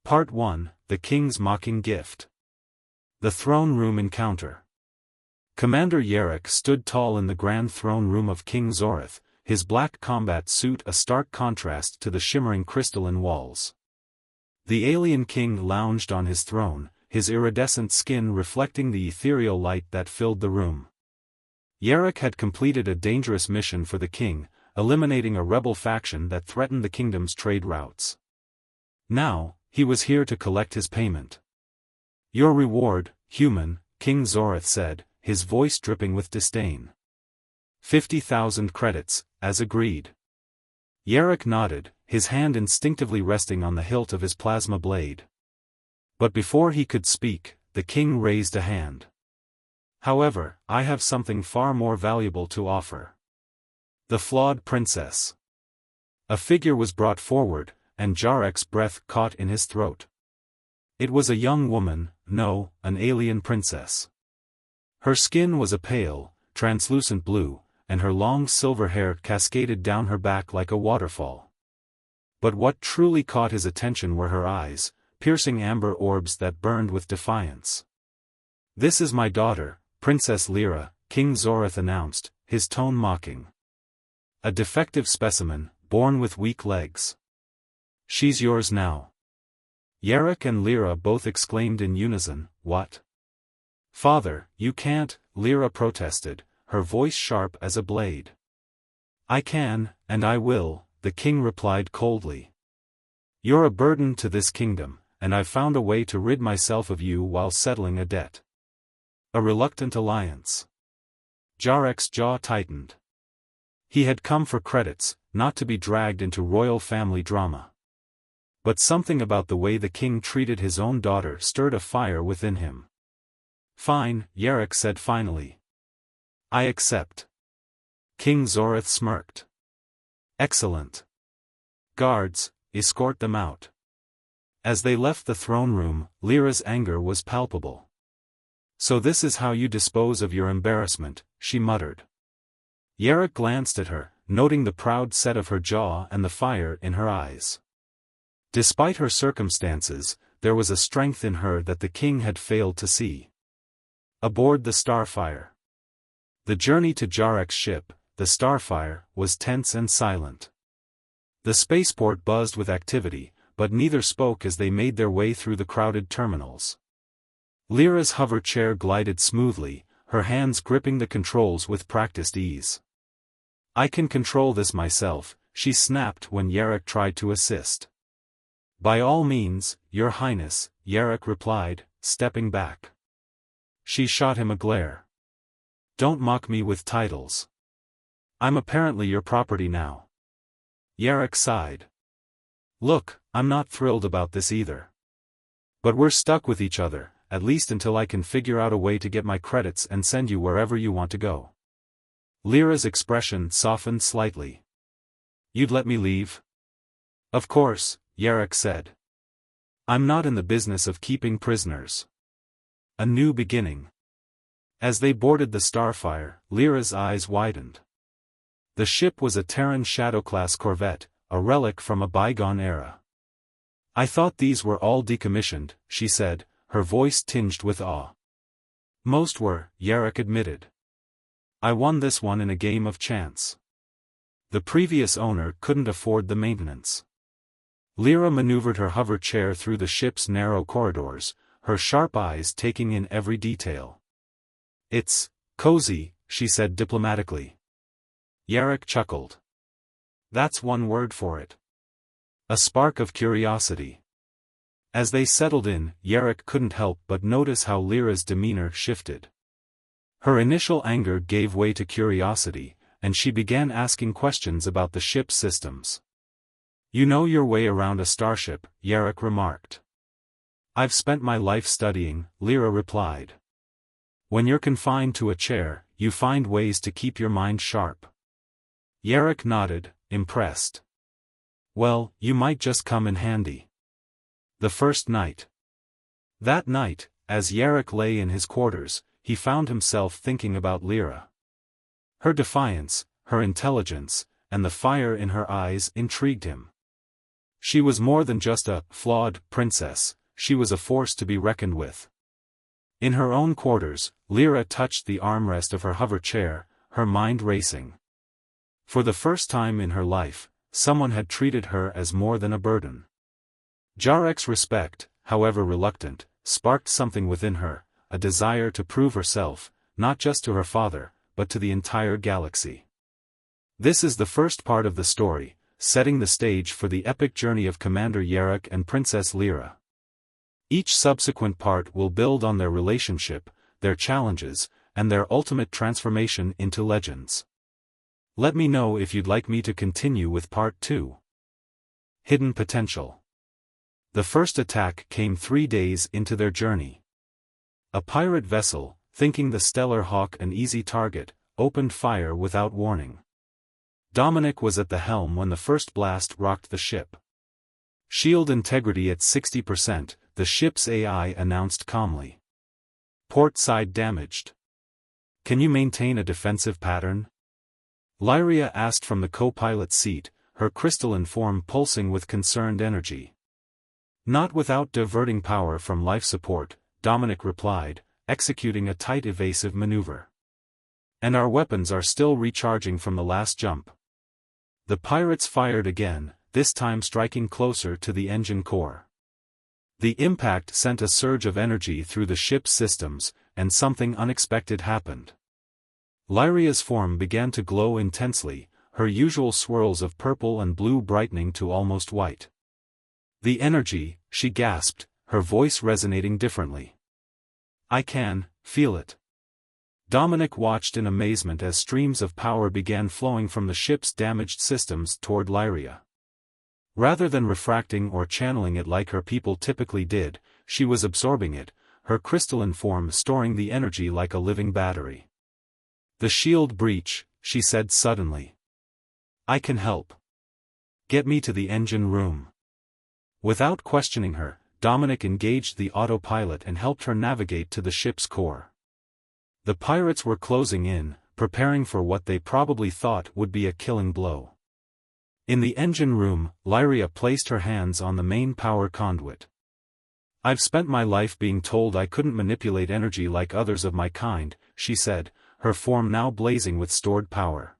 Part 1, The King's Mocking Gift. The Throne Room Encounter. Commander Yarrick stood tall in the grand throne room of King Zorith, his black combat suit a stark contrast to the shimmering crystalline walls. The alien king lounged on his throne, his iridescent skin reflecting the ethereal light that filled the room. Yarrick had completed a dangerous mission for the king, eliminating a rebel faction that threatened the kingdom's trade routes. Now, he was here to collect his payment. "Your reward, human," King Zorith said, his voice dripping with disdain. 50,000 credits, as agreed. Yarrick nodded, his hand instinctively resting on the hilt of his plasma blade. But before he could speak, the king raised a hand. "However, I have something far more valuable to offer. The Flawed Princess." A figure was brought forward, and Yarrick's breath caught in his throat. It was a young woman, no, an alien princess. Her skin was a pale, translucent blue, and her long silver hair cascaded down her back like a waterfall. But what truly caught his attention were her eyes, piercing amber orbs that burned with defiance. "This is my daughter, Princess Lyra," King Zorith announced, his tone mocking. "A defective specimen, born with weak legs. She's yours now." Yarrick and Lyra both exclaimed in unison, "What?" "Father, you can't," Lyra protested, her voice sharp as a blade. "I can, and I will," the king replied coldly. "You're a burden to this kingdom, and I've found a way to rid myself of you while settling a debt." A reluctant alliance. Yarrick's jaw tightened. He had come for credits, not to be dragged into royal family drama. But something about the way the king treated his own daughter stirred a fire within him. "Fine," Yarrick said finally. "I accept." King Zorith smirked. "Excellent. Guards, escort them out." As they left the throne room, Lyra's anger was palpable. "So this is how you dispose of your embarrassment," she muttered. Yarrick glanced at her, noting the proud set of her jaw and the fire in her eyes. Despite her circumstances, there was a strength in her that the king had failed to see. Aboard the Starfire. The journey to Yarrick's ship, the Starfire, was tense and silent. The spaceport buzzed with activity, but neither spoke as they made their way through the crowded terminals. Lyra's hover chair glided smoothly, her hands gripping the controls with practiced ease. "I can control this myself," she snapped when Yarrick tried to assist. "By all means, Your Highness," Yarrick replied, stepping back. She shot him a glare. "Don't mock me with titles. I'm apparently your property now." Yarrick sighed. "Look, I'm not thrilled about this either. But we're stuck with each other, at least until I can figure out a way to get my credits and send you wherever you want to go." Lyra's expression softened slightly. "You'd let me leave?" "Of course," Yarrick said. "I'm not in the business of keeping prisoners." A new beginning. As they boarded the Starfire, Lyra's eyes widened. The ship was a Terran Shadow-class corvette, a relic from a bygone era. "I thought these were all decommissioned," she said, her voice tinged with awe. "Most were," Yarrick admitted. "I won this one in a game of chance. The previous owner couldn't afford the maintenance." Lyra maneuvered her hover chair through the ship's narrow corridors, her sharp eyes taking in every detail. "It's cozy," she said diplomatically. Yarrick chuckled. "That's one word for it." A spark of curiosity. As they settled in, Yarrick couldn't help but notice how Lyra's demeanor shifted. Her initial anger gave way to curiosity, and she began asking questions about the ship's systems. "You know your way around a starship," Yarrick remarked. "I've spent my life studying," Lyra replied. "When you're confined to a chair, you find ways to keep your mind sharp." Yarrick nodded, impressed. "Well, you might just come in handy." The first night. That night, as Yarrick lay in his quarters, he found himself thinking about Lyra. Her defiance, her intelligence, and the fire in her eyes intrigued him. She was more than just a flawed princess, she was a force to be reckoned with. In her own quarters, Lyra touched the armrest of her hover chair, her mind racing. For the first time in her life, someone had treated her as more than a burden. Jarek's respect, however reluctant, sparked something within her, a desire to prove herself, not just to her father, but to the entire galaxy. This is the first part of the story, setting the stage for the epic journey of Commander Yarek and Princess Lyra. Each subsequent part will build on their relationship, their challenges, and their ultimate transformation into legends. Let me know if you'd like me to continue with part 2. Hidden Potential. The first attack came 3 days into their journey. A pirate vessel, thinking the Stellar Hawk an easy target, opened fire without warning. Dominic was at the helm when the first blast rocked the ship. Shield integrity at 60%, the ship's AI announced calmly. Port side damaged. Can you maintain a defensive pattern? Lyria asked from the co-pilot's seat, her crystalline form pulsing with concerned energy. Not without diverting power from life support, Dominic replied, executing a tight evasive maneuver. And our weapons are still recharging from the last jump. The pirates fired again, this time striking closer to the engine core. The impact sent a surge of energy through the ship's systems, and something unexpected happened. Lyria's form began to glow intensely, her usual swirls of purple and blue brightening to almost white. The energy, she gasped, her voice resonating differently. I can feel it. Dominic watched in amazement as streams of power began flowing from the ship's damaged systems toward Lyria. Rather than refracting or channeling it like her people typically did, she was absorbing it, her crystalline form storing the energy like a living battery. The shield breach, she said suddenly. I can help. Get me to the engine room. Without questioning her, Dominic engaged the autopilot and helped her navigate to the ship's core. The pirates were closing in, preparing for what they probably thought would be a killing blow. In the engine room, Lyria placed her hands on the main power conduit. I've spent my life being told I couldn't manipulate energy like others of my kind, she said, her form now blazing with stored power.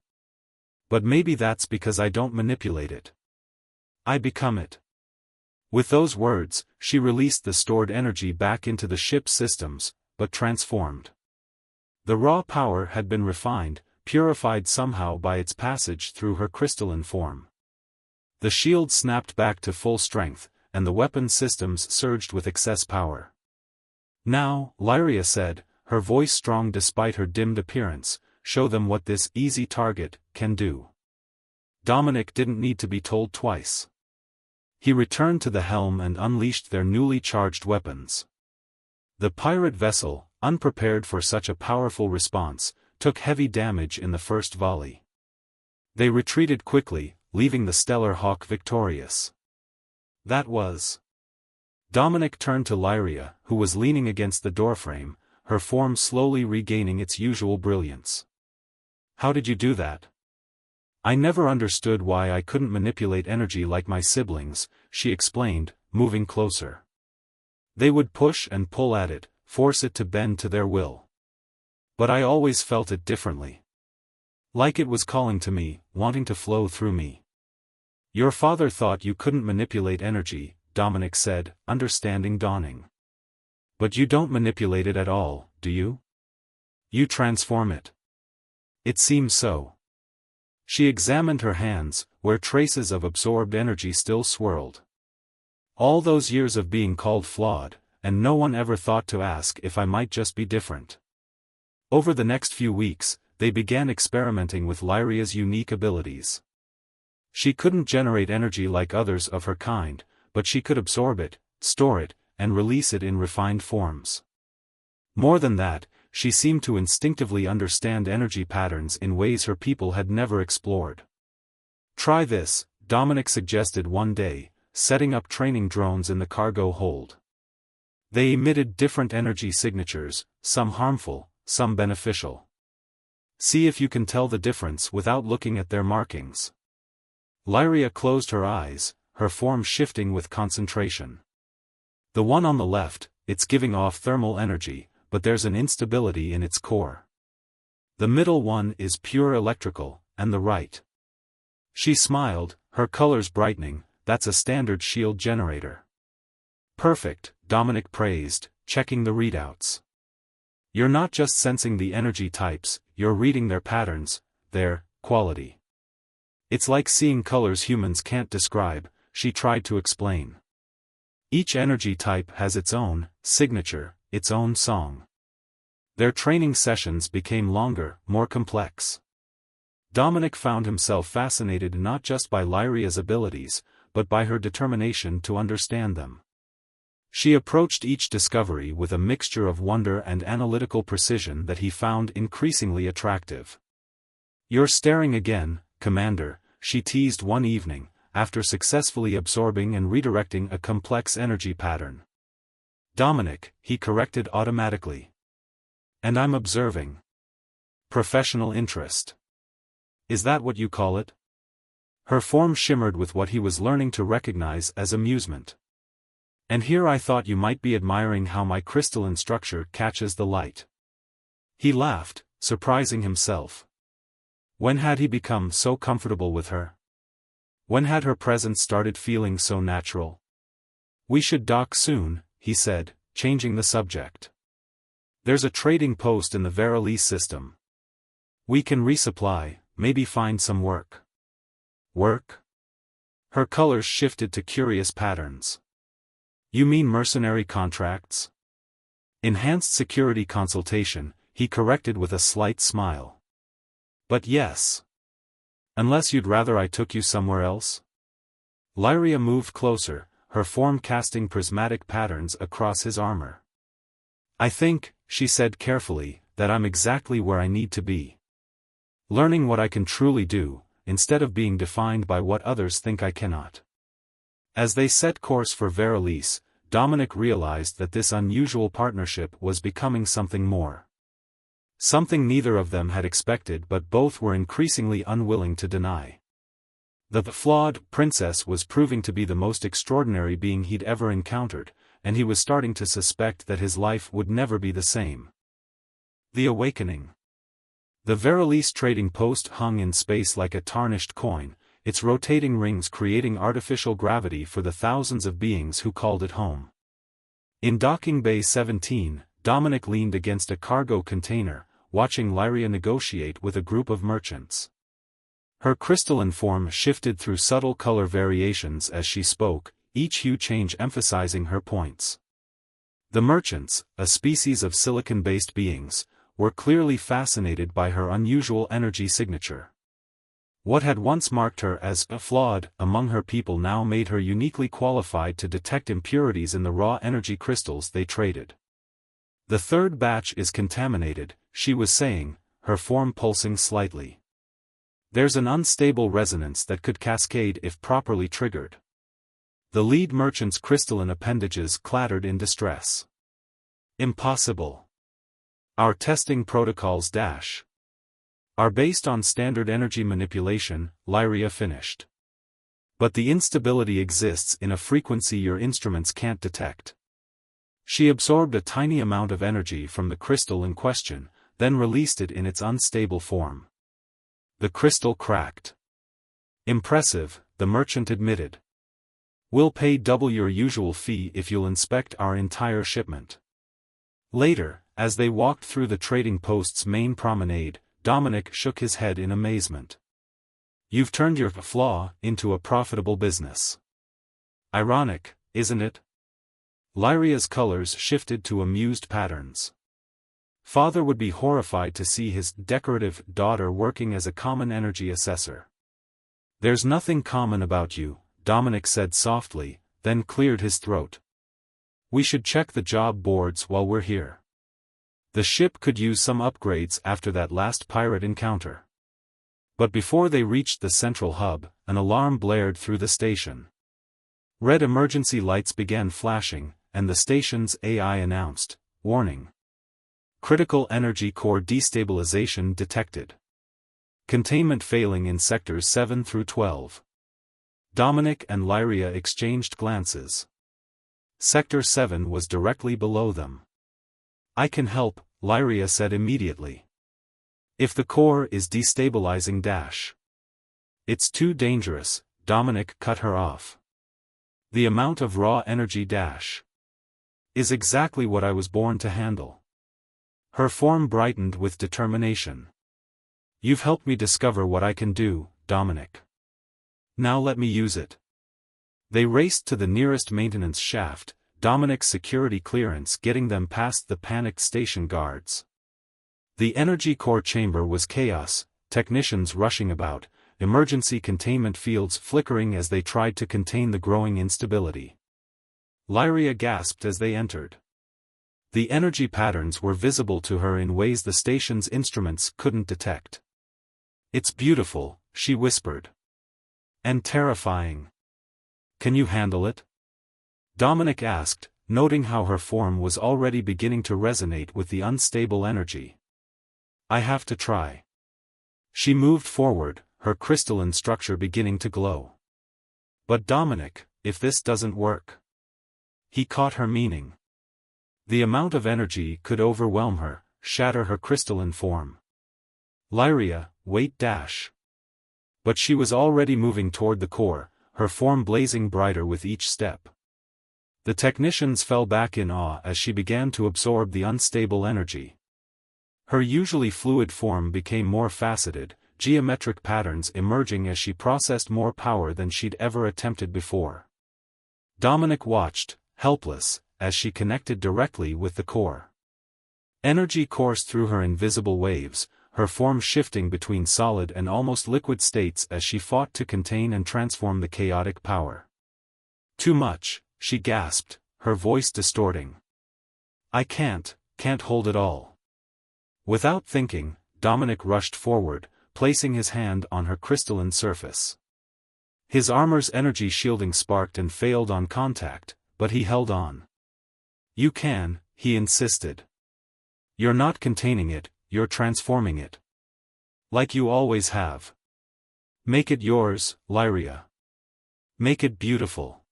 But maybe that's because I don't manipulate it. I become it. With those words, she released the stored energy back into the ship's systems, but transformed. The raw power had been refined, purified somehow by its passage through her crystalline form. The shield snapped back to full strength, and the weapon systems surged with excess power. Now, Lyria said, her voice strong despite her dimmed appearance, show them what this easy target can do. Dominic didn't need to be told twice. He returned to the helm and unleashed their newly charged weapons. The pirate vessel, unprepared for such a powerful response, took heavy damage in the first volley. They retreated quickly, leaving the Stellar Hawk victorious. That was. Dominic turned to Lyria, who was leaning against the doorframe, her form slowly regaining its usual brilliance. How did you do that? I never understood why I couldn't manipulate energy like my siblings, she explained, moving closer. They would push and pull at it, force it to bend to their will. But I always felt it differently. Like it was calling to me, wanting to flow through me. Your father thought you couldn't manipulate energy, Dominic said, understanding dawning. But you don't manipulate it at all, do you? You transform it. It seems so. She examined her hands, where traces of absorbed energy still swirled. All those years of being called flawed, and no one ever thought to ask if I might just be different. Over the next few weeks, they began experimenting with Lyria's unique abilities. She couldn't generate energy like others of her kind, but she could absorb it, store it, and release it in refined forms. More than that, she seemed to instinctively understand energy patterns in ways her people had never explored. Try this, Dominic suggested one day, setting up training drones in the cargo hold. They emitted different energy signatures, some harmful, some beneficial. See if you can tell the difference without looking at their markings. Lyria closed her eyes, her form shifting with concentration. The one on the left, it's giving off thermal energy, but there's an instability in its core. The middle one is pure electrical, and the right. She smiled, her colors brightening. That's a standard shield generator. Perfect, Dominic praised, checking the readouts. You're not just sensing the energy types, you're reading their patterns, their quality. It's like seeing colors humans can't describe, she tried to explain. Each energy type has its own signature, its own song. Their training sessions became longer, more complex. Dominic found himself fascinated not just by Lyria's abilities, but by her determination to understand them. She approached each discovery with a mixture of wonder and analytical precision that he found increasingly attractive. "You're staring again, Commander," she teased one evening, after successfully absorbing and redirecting a complex energy pattern. "Dominic," he corrected automatically. "And I'm observing." "Professional interest. Is that what you call it?" Her form shimmered with what he was learning to recognize as amusement. "And here I thought you might be admiring how my crystalline structure catches the light." He laughed, surprising himself. When had he become so comfortable with her? When had her presence started feeling so natural? "We should dock soon," he said, changing the subject. "There's a trading post in the Verilice system. We can resupply, maybe find some work." "Work?" Her colors shifted to curious patterns. "You mean mercenary contracts?" "Enhanced security consultation," he corrected with a slight smile. "But yes. Unless you'd rather I took you somewhere else?" Lyria moved closer, her form casting prismatic patterns across his armor. "I think," she said carefully, "that I'm exactly where I need to be. Learning what I can truly do, instead of being defined by what others think I cannot." As they set course for Verilice, Dominic realized that this unusual partnership was becoming something more. Something neither of them had expected but both were increasingly unwilling to deny. The flawed princess was proving to be the most extraordinary being he'd ever encountered, and he was starting to suspect that his life would never be the same. The awakening. The Verilice trading post hung in space like a tarnished coin, its rotating rings creating artificial gravity for the thousands of beings who called it home. In Docking Bay 17, Dominic leaned against a cargo container, watching Lyria negotiate with a group of merchants. Her crystalline form shifted through subtle color variations as she spoke, each hue change emphasizing her points. The merchants, a species of silicon-based beings, were clearly fascinated by her unusual energy signature. What had once marked her as flawed among her people now made her uniquely qualified to detect impurities in the raw energy crystals they traded. "The third batch is contaminated," she was saying, her form pulsing slightly. "There's an unstable resonance that could cascade if properly triggered." The lead merchant's crystalline appendages clattered in distress. "Impossible. Our testing protocols are based on standard energy manipulation," Lyria finished. "But the instability exists in a frequency your instruments can't detect." She absorbed a tiny amount of energy from the crystal in question, then released it in its unstable form. The crystal cracked. "Impressive," the merchant admitted. "We'll pay double your usual fee if you'll inspect our entire shipment." Later, as they walked through the trading post's main promenade, Dominic shook his head in amazement. "You've turned your flaw into a profitable business. Ironic, isn't it?" Lyria's colors shifted to amused patterns. "Father would be horrified to see his decorative daughter working as a common energy assessor." "There's nothing common about you," Dominic said softly, then cleared his throat. "We should check the job boards while we're here. The ship could use some upgrades after that last pirate encounter." But before they reached the central hub, an alarm blared through the station. Red emergency lights began flashing, and the station's AI announced, "Warning. Critical energy core destabilization detected. Containment failing in sectors 7 through 12. Dominic and Lyria exchanged glances. Sector 7 was directly below them. I can help, Lyria said immediately. If the core is destabilizing dash. It's too dangerous, Dominic cut her off. The amount of raw energy dash is exactly what I was born to handle. Her form brightened with determination. You've helped me discover what I can do, Dominic. Now let me use it. They raced to the nearest maintenance shaft, Dominic's security clearance getting them past the panicked station guards. The energy core chamber was chaos, technicians rushing about, emergency containment fields flickering as they tried to contain the growing instability. Lyria gasped as they entered. The energy patterns were visible to her in ways the station's instruments couldn't detect. It's beautiful, she whispered. And terrifying. Can you handle it? Dominic asked, noting how her form was already beginning to resonate with the unstable energy. I have to try. She moved forward, her crystalline structure beginning to glow. But Dominic, if this doesn't work. He caught her meaning. The amount of energy could overwhelm her, shatter her crystalline form. Lyria, wait dash. But she was already moving toward the core, her form blazing brighter with each step. The technicians fell back in awe as she began to absorb the unstable energy. Her usually fluid form became more faceted, geometric patterns emerging as she processed more power than she'd ever attempted before. Dominic watched, helpless, as she connected directly with the core. Energy coursed through her invisible waves, her form shifting between solid and almost liquid states as she fought to contain and transform the chaotic power. Too much, she gasped, her voice distorting. I can't hold it all. Without thinking, Dominic rushed forward, placing his hand on her crystalline surface. His armor's energy shielding sparked and failed on contact, but he held on. You can, he insisted. You're not containing it, you're transforming it. Like you always have. Make it yours, Lyria. Make it beautiful.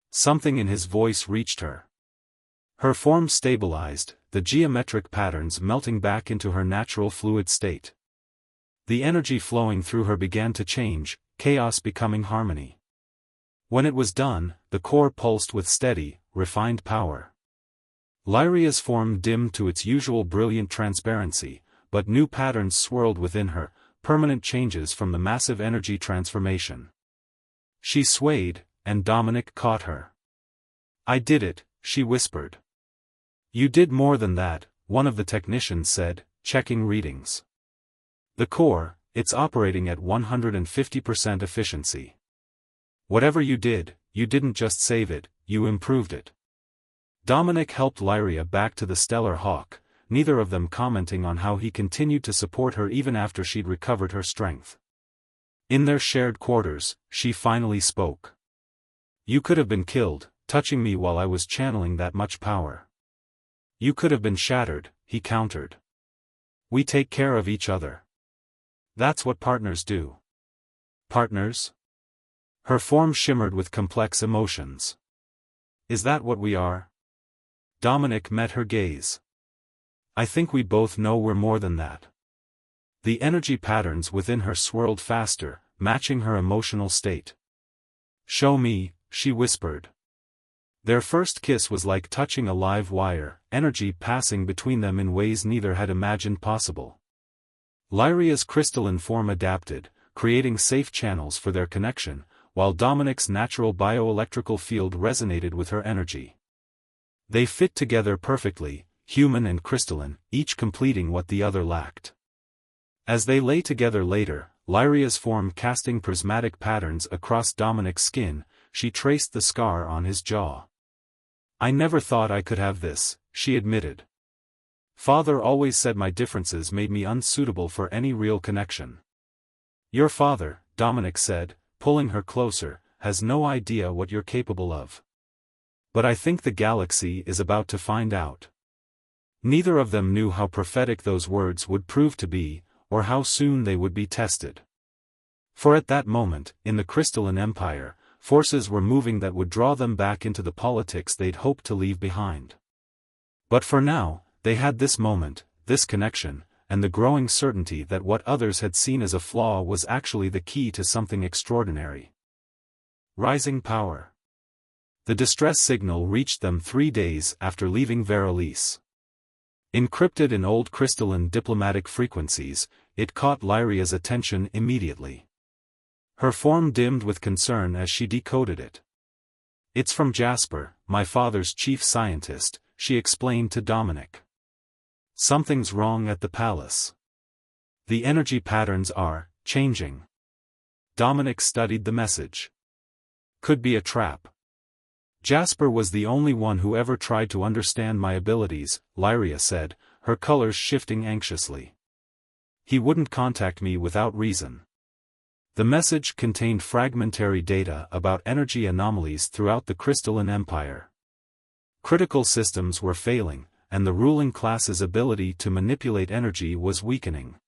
Something in his voice reached her. Her form stabilized, the geometric patterns melting back into her natural fluid state. The energy flowing through her began to change, chaos becoming harmony. When it was done, the core pulsed with steady, refined power. Lyria's form dimmed to its usual brilliant transparency, but new patterns swirled within her, permanent changes from the massive energy transformation. She swayed, and Dominic caught her. I did it, she whispered. You did more than that, one of the technicians said, checking readings. The core, it's operating at 150% efficiency. Whatever you didn't just save it, you improved it. Dominic helped Lyria back to the Stellar Hawk, neither of them commenting on how he continued to support her even after she'd recovered her strength. In their shared quarters, she finally spoke. You could have been killed, touching me while I was channeling that much power. You could have been shattered, he countered. We take care of each other. That's what partners do. Partners? Her form shimmered with complex emotions. Is that what we are? Dominic met her gaze. I think we both know we're more than that. The energy patterns within her swirled faster, matching her emotional state. Show me, she whispered. Their first kiss was like touching a live wire, energy passing between them in ways neither had imagined possible. Lyria's crystalline form adapted, creating safe channels for their connection, while Dominic's natural bioelectrical field resonated with her energy. They fit together perfectly, human and crystalline, each completing what the other lacked. As they lay together later, Lyria's form casting prismatic patterns across Dominic's skin, she traced the scar on his jaw. I never thought I could have this, she admitted. Father always said my differences made me unsuitable for any real connection. Your father, Dominic said, pulling her closer, has no idea what you're capable of. But I think the galaxy is about to find out. Neither of them knew how prophetic those words would prove to be, or how soon they would be tested. For at that moment, in the crystalline empire, forces were moving that would draw them back into the politics they'd hoped to leave behind. But for now, they had this moment, this connection, and the growing certainty that what others had seen as a flaw was actually the key to something extraordinary. Rising power. The distress signal reached them 3 days after leaving Veralise. Encrypted in old crystalline diplomatic frequencies, it caught Lyria's attention immediately. Her form dimmed with concern as she decoded it. "It's from Jasper, my father's chief scientist," she explained to Dominic. "Something's wrong at the palace. The energy patterns are changing." Dominic studied the message. "Could be a trap. Jasper was the only one who ever tried to understand my abilities," Lyria said, her colors shifting anxiously. "He wouldn't contact me without reason." The message contained fragmentary data about energy anomalies throughout the crystalline empire. Critical systems were failing, and the ruling class's ability to manipulate energy was weakening.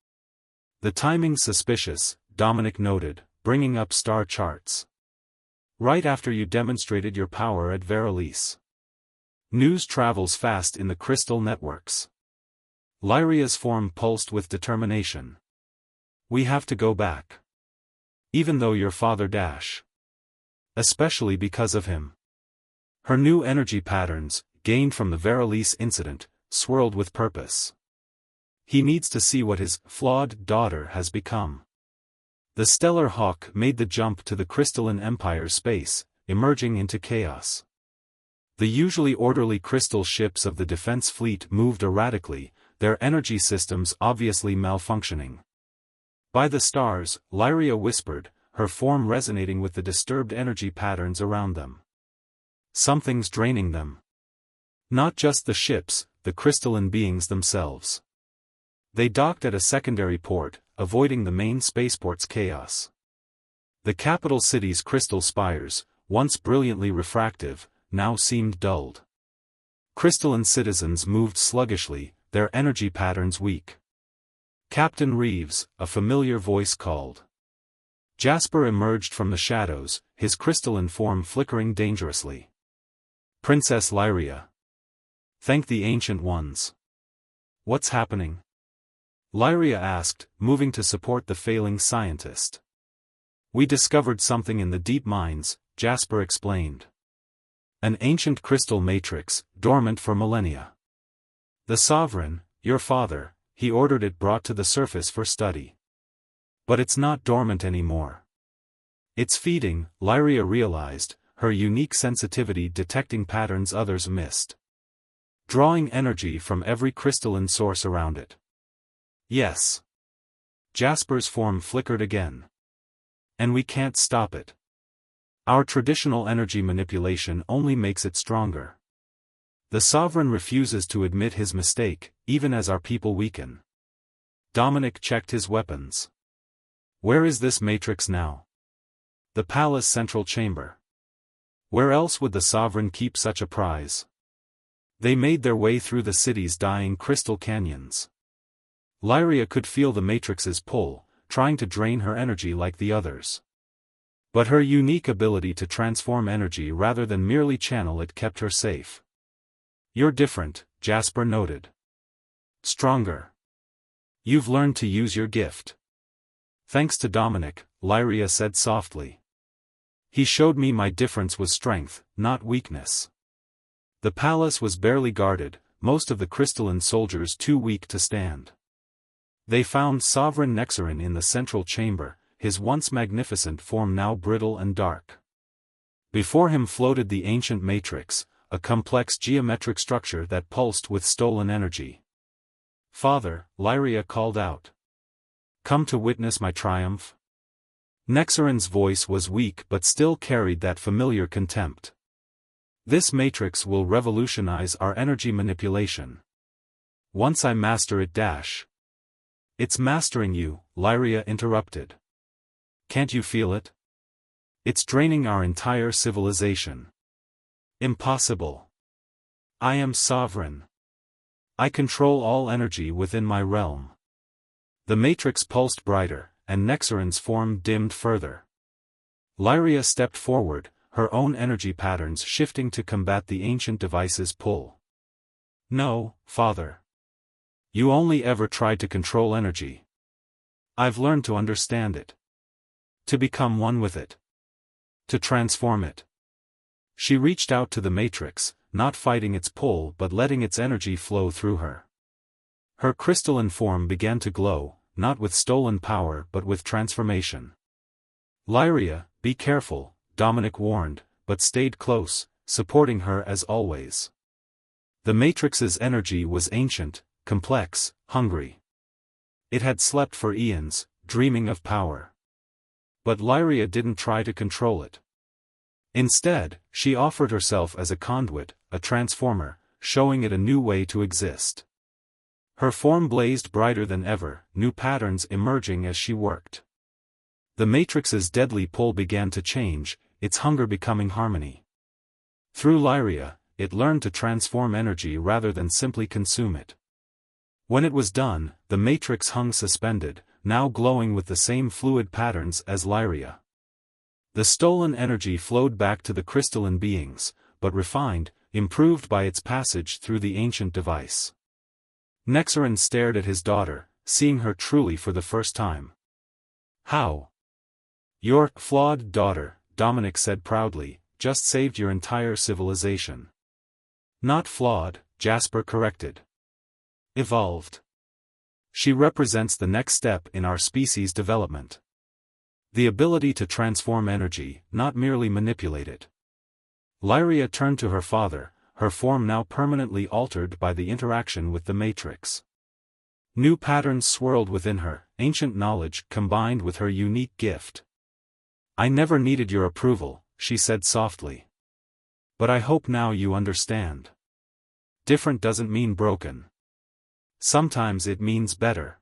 "The timing's suspicious," Dominic noted, bringing up star charts. "Right after you demonstrated your power at Veralise. News travels fast in the crystal networks." Lyria's form pulsed with determination. "We have to go back. Even though your father especially because of him." Her new energy patterns, gained from the Veralise incident, swirled with purpose. "He needs to see what his flawed daughter has become." The stellar hawk made the jump to the crystalline empire's space, emerging into chaos. The usually orderly crystal ships of the defense fleet moved erratically, their energy systems obviously malfunctioning. "By the stars," Lyria whispered, her form resonating with the disturbed energy patterns around them. "Something's draining them. Not just the ships, the crystalline beings themselves." They docked at a secondary port, avoiding the main spaceport's chaos. The capital city's crystal spires, once brilliantly refractive, now seemed dulled. Crystalline citizens moved sluggishly, their energy patterns weak. "Captain Reeves," a familiar voice called. Jasper emerged from the shadows, his crystalline form flickering dangerously. "Princess Lyria. Thank the Ancient Ones." "What's happening?" Lyria asked, moving to support the failing scientist. "We discovered something in the deep mines," Jasper explained. "An ancient crystal matrix, dormant for millennia. The Sovereign, your father, he ordered it brought to the surface for study. But it's not dormant anymore. It's feeding," Lyria realized, her unique sensitivity detecting patterns others missed. "Drawing energy from every crystalline source around it." "Yes." Jasper's form flickered again. "And we can't stop it. Our traditional energy manipulation only makes it stronger. The Sovereign refuses to admit his mistake, even as our people weaken." Dominic checked his weapons. "Where is this matrix now?" "The palace central chamber. Where else would the Sovereign keep such a prize?" They made their way through the city's dying crystal canyons. Lyria could feel the matrix's pull, trying to drain her energy like the others. But her unique ability to transform energy rather than merely channel it kept her safe. "You're different," Jasper noted. "Stronger. You've learned to use your gift." "Thanks to Dominic," Lyria said softly. "He showed me my difference was strength, not weakness." The palace was barely guarded, most of the crystalline soldiers too weak to stand. They found Sovereign Nexarin in the central chamber, his once magnificent form now brittle and dark. Before him floated the ancient matrix, a complex geometric structure that pulsed with stolen energy. "Father," Lyria called out. "Come to witness my triumph?" Nexarin's voice was weak but still carried that familiar contempt. "This matrix will revolutionize our energy manipulation. Once I master it It's mastering you," Lyria interrupted. "Can't you feel it? It's draining our entire civilization." "Impossible. I am sovereign. I control all energy within my realm." The matrix pulsed brighter, and Nexarin's form dimmed further. Lyria stepped forward, her own energy patterns shifting to combat the ancient device's pull. No, Father. You only ever tried to control energy. I've learned to understand it. To become one with it. To transform it. She reached out to the matrix, not fighting its pull but letting its energy flow through her. Her crystalline form began to glow, not with stolen power but with transformation. Lyria, be careful, Dominic warned, but stayed close, supporting her as always. The matrix's energy was ancient, complex, hungry. It had slept for eons, dreaming of power. But Lyria didn't try to control it. Instead, she offered herself as a conduit, a transformer, showing it a new way to exist. Her form blazed brighter than ever, new patterns emerging as she worked. The matrix's deadly pull began to change, its hunger becoming harmony. Through Lyria, it learned to transform energy rather than simply consume it. When it was done, the matrix hung suspended, now glowing with the same fluid patterns as Lyria. The stolen energy flowed back to the crystalline beings, but refined, improved by its passage through the ancient device. Nexarin stared at his daughter, seeing her truly for the first time. How? Your flawed daughter, Dominic said proudly, just saved your entire civilization. Not flawed, Jasper corrected. Evolved. She represents the next step in our species' development. The ability to transform energy, not merely manipulate it. Lyria turned to her father, her form now permanently altered by the interaction with the matrix. New patterns swirled within her, ancient knowledge combined with her unique gift. I never needed your approval, she said softly. But I hope now you understand. Different doesn't mean broken. Sometimes it means better.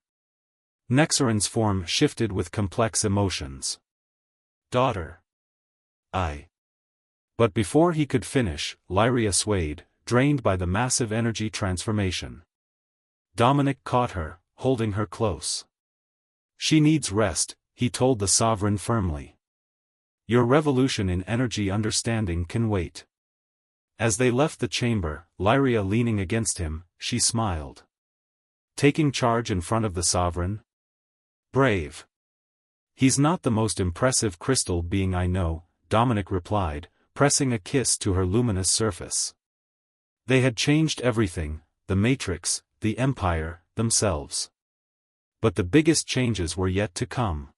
Nexarin's form shifted with complex emotions. Daughter. But before he could finish, Lyria swayed, drained by the massive energy transformation. Dominic caught her, holding her close. She needs rest, he told the sovereign firmly. Your revolution in energy understanding can wait. As they left the chamber, Lyria leaning against him, she smiled. Taking charge in front of the sovereign? Brave. He's not the most impressive crystal being I know, Dominic replied, pressing a kiss to her luminous surface. They had changed everything, the matrix, the empire, themselves. But the biggest changes were yet to come.